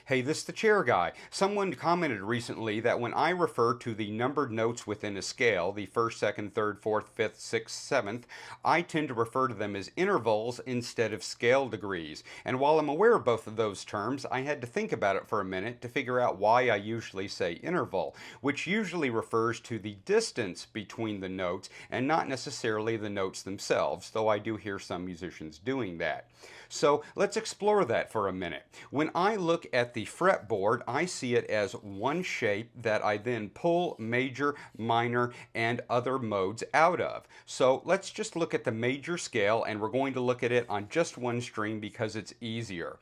Hey, this is the chair guy. Someone commented recently that when I refer to the numbered notes within a scale, the first, second, third, fourth, fifth, sixth, seventh, I tend to refer to them as intervals instead of scale degrees. And while I'm aware of both of those terms, I had to think about it for a minute to figure out why I usually say interval, which usually refers to the distance between the notes and not necessarily the notes themselves, though I do hear some musicians doing that. So let's explore that for a minute. When I look at the fretboard, I see it as one shape that I then pull major, minor, and other modes out of. So let's just look at the major scale, and we're going to look at it on just one string because it's easier.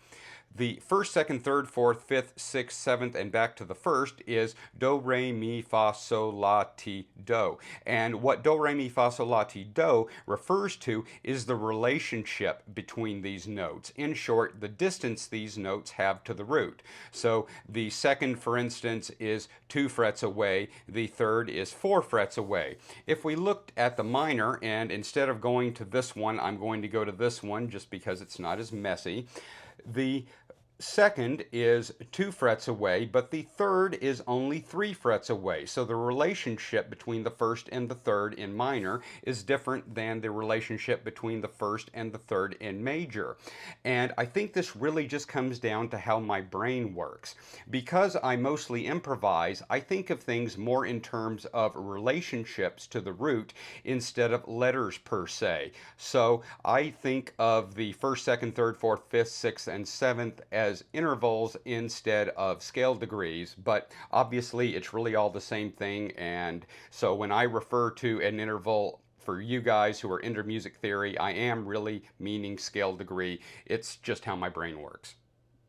The first, second, third, fourth, fifth, sixth, seventh, and back to the first is do, re, mi, fa, sol, la, ti, do. And what do, re, mi, fa, sol, la, ti, do refers to is the relationship between these notes. In short, the distance these notes have to the root. So the second, for instance, is 2 frets away. The third is 4 frets away. If we looked at the minor, and instead of going to this one, I'm going to go to this one just because it's not as messy. The second is 2 frets away, but the third is only 3 frets away. So the relationship between the first and the third in minor is different than the relationship between the first and the third in major. And I think this really just comes down to how my brain works. Because I mostly improvise, I think of things more in terms of relationships to the root instead of letters per se. So I think of the first, second, third, fourth, fifth, sixth, and seventh as intervals instead of scale degrees, but obviously it's really all the same thing. And so when I refer to an interval, for you guys who are into music theory, I am really meaning scale degree. It's just how my brain works.